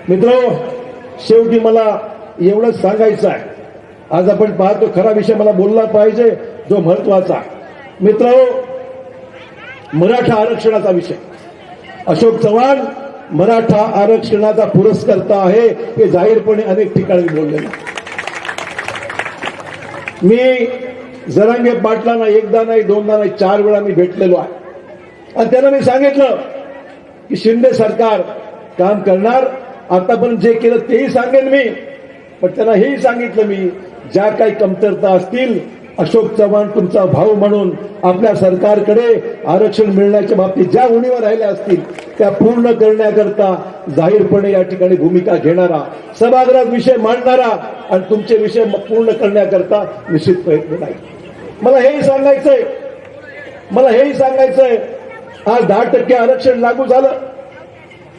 मित्रांनो, शेवटी मला एवढंच सांगायचं आहे. आज आपण पाहतो खरा विषय मला बोलला पाहिजे जो महत्वाचा. मित्रांनो, मराठा आरक्षणाचा विषय. अशोक चव्हाण मराठा आरक्षणाचा पुरस्कर्ता आहे हे जाहीरपणे अनेक ठिकाणी बोललेलं. मी जरांगे पाटलांना एकदा नाही, दोनदा नाही, 4 वेळा मी भेटलेलो आहे आणि त्यांना मी सांगितलं की शिंदे सरकार काम करणार. आतापर्यंत जे केलं तेही सांगेन मी, पण त्यांना हेही सांगितलं मी, ज्या काही कमतरता असतील अशोक चव्हाण तुमचा भाऊ म्हणून आपल्या सरकारकडे आरक्षण मिळण्याच्या बाबतीत ज्या उणीवा राहिल्या असतील त्या पूर्ण करण्याकरता जाहीरपणे या ठिकाणी भूमिका घेणारा, सभागृहात विषय मांडणारा आणि तुमचे विषय पूर्ण करण्याकरता निश्चित प्रयत्न नाही. मला हेही सांगायचंय आज 10% आरक्षण लागू झालं.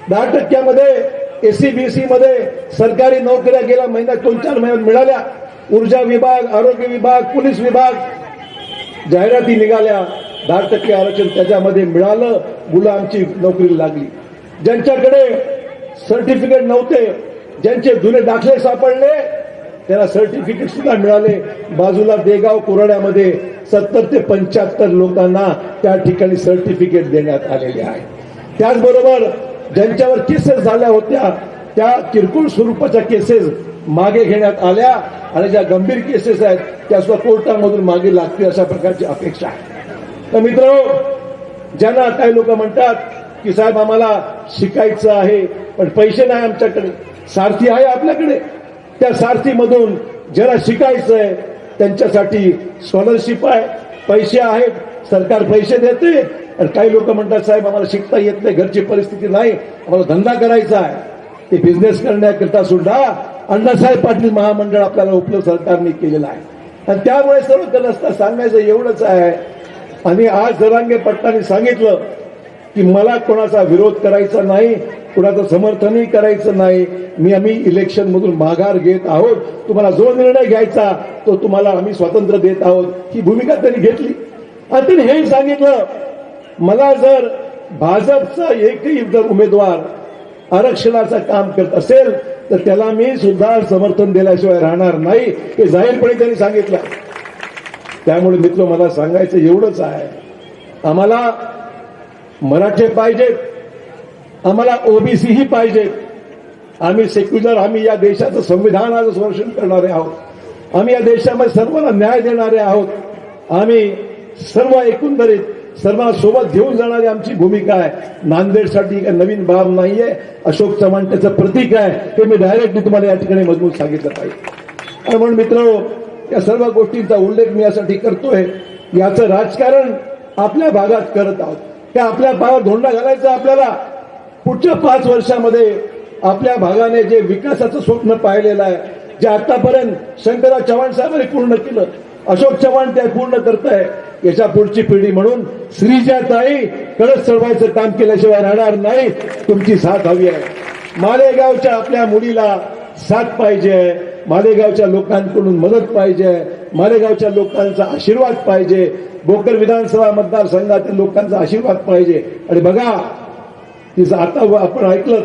10% मध्ये एससीबीसी मध्ये सरकारी नोकऱ्या गेल्या महिन्यात 2-4 महिन्यात मिळाल्या. ऊर्जा विभाग, आरोग्य विभाग, पोलीस विभाग जाहिराती निघाल्या. 10% आरक्षण त्याच्यामध्ये मिळालं. मुलं आमची नोकरीला लागली. ज्यांच्याकडे सर्टिफिकेट नव्हते, ज्यांचे जुने दाखले सापडले त्यांना सर्टिफिकेट सुद्धा मिळाले. बाजूला देगाव कोराड्यामध्ये 70 ते 75 लोकांना त्या ठिकाणी सर्टिफिकेट देण्यात आलेले आहे. त्याचबरोबर ज्यांच्यावर केसेस झाल्या होत्या त्या किरकोळ स्वरूपाच्या केसेस मागे घेण्यात आल्या आणि ज्या गंभीर केसेस आहेत त्या सुद्धा कोर्टामधून मागे लागतील अशा प्रकारची अपेक्षा आहे. तर मित्रांनो, ज्यांना काही लोक म्हणतात की साहेब आम्हाला शिकायचं आहे पण पैसे नाही आमच्याकडे, सारथी आहे आपल्याकडे, त्या सारथीमधून ज्याला शिकायचंय त्यांच्यासाठी स्कॉलरशिप आहे, पैसे आहेत, सरकार पैसे देते. आणि काही लोक म्हणतात साहेब आम्हाला शिकता येत नाही, घरची परिस्थिती नाही, आम्हाला धंदा करायचा आहे. ते बिझनेस करण्याकरता सुद्धा अण्णासाहेब पाटील महामंडळ आपल्याला उपलब्ध सरकारने केलेलं आहे. आणि त्यामुळे सर्व नसता सांगायचं एवढंच आहे. आणि आज जरांगे पाटलांनी सांगितलं की मला कोणाचा विरोध करायचा नाही, कोणाचं समर्थनही करायचं नाही, आम्ही इलेक्शन मधून माघार घेत आहोत, तुम्हाला जो निर्णय घ्यायचा तो तुम्हाला आम्ही स्वातंत्र्य देत आहोत, ही भूमिका त्यांनी घेतली. आणि त्यांनी हेही सांगितलं मला जर भाजपचा एकही जर उमेदवार आरक्षणाचं काम करत असेल तर त्याला मी सुद्धा समर्थन दिल्याशिवाय राहणार नाही, हे जाहीरपणे त्यांनी सांगितलं. त्यामुळे मित्र मला सांगायचं एवढंच आहे, आम्हाला मराठे पाहिजेत, आम्हाला ओबीसी ही पाहिजेत. आम्ही सेक्युलर, आम्ही या देशाचं संविधानाचं संरक्षण करणारे आहोत, आम्ही या देशामध्ये सर्वांना न्याय देणारे आहोत, आम्ही सर्व एकंदरीत सर्वांना सोबत घेऊन जाणारी आमची भूमिका आहे. नांदेडसाठी काही नवीन बाब नाहीये. अशोक चव्हाण त्याचं प्रतीक आहे, हे मी डायरेक्टली तुम्हाला या ठिकाणी मजबूत सांगितलं पाहिजे. आणि म्हणून मित्रांनो, या सर्व गोष्टींचा उल्लेख मी यासाठी करतोय, याचं राजकारण आपल्या भागात करत आहोत. त्या आपल्या भागात धोंडा घालायचा आपल्याला. पुढच्या 5 वर्षामध्ये आपल्या भागाने जे विकासाचं स्वप्न पाहिलेलं आहे, जे आतापर्यंत शंकरराव चव्हाण साहेबांनी पूर्ण केलं, अशोक चव्हाण ते पूर्ण करताय. याच्या पुढची पिढी म्हणून श्रीजाताई कळस चढवायचं काम केल्याशिवाय राहणार नाही. तुमची साथ हवी आहे. मालेगावच्या आपल्या मुलीला साथ पाहिजे, मालेगावच्या लोकांकडून मदत पाहिजे, मालेगावच्या लोकांचा आशीर्वाद पाहिजे, भोकर विधानसभा मतदारसंघातील लोकांचा आशीर्वाद पाहिजे. आणि बघा, तिचं आता आपण ऐकलं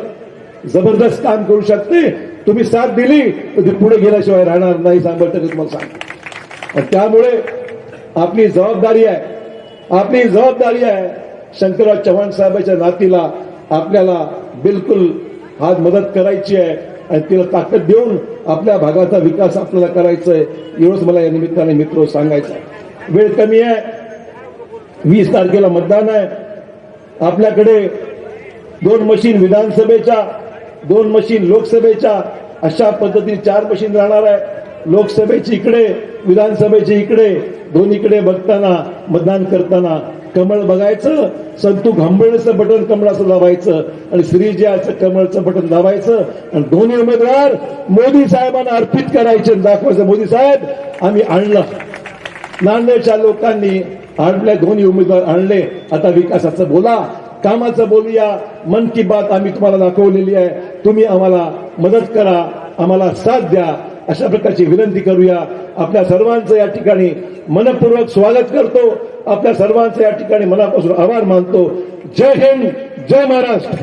जबरदस्त काम करू शकते. तुम्ही साथ दिली तर ती पुढे गेल्याशिवाय राहणार नाही, 100% तुम्हाला सांगतो. त्यामुळे आपली जबाबदारी आहे शंकरराव चव्हाण साहेबांच्या नातीला आपल्याला बिलकुल हात मदत करायची आहे आणि तिला ताकद देऊन आपल्या भागाचा विकास आपल्याला करायचा आहे. एवढंच मला या निमित्ताने मित्र सांगायचं आहे. वेळ कमी आहे, 20 तारखेला मतदान आहे. आपल्याकडे 2 मशीन विधानसभेच्या, 2 मशीन लोकसभेच्या, अशा पद्धतीने 4 मशीन राहणार आहे. लोकसभेची इकडे, विधानसभेची इकडे, दोन्हीकडे बघताना मतदान करताना कमळ बघायचं, संतू घांबळेचं बटन कमळाचं दाबायचं आणि श्रीजयाचं कमळचं बटन दाबायचं आणि दोन्ही उमेदवार मोदी साहेबांना अर्पित करायचे, दाखवायचं मोदी साहेब आम्ही आणलं. नांदेडच्या लोकांनी आणले, दोन्ही उमेदवार आणले. आता विकासाचं बोला, कामाचं बोलूया. मन की बात आम्ही तुम्हाला दाखवलेली आहे. तुम्ही आम्हाला मदत करा, आम्हाला साथ द्या, अशा प्रकारची विनंती करूया. आपल्या सर्वांचं या ठिकाणी मनपूर्वक स्वागत करतो. आपल्या सर्वांचं या ठिकाणी मनापासून आभार मानतो. जय हिंद, जय महाराष्ट्र.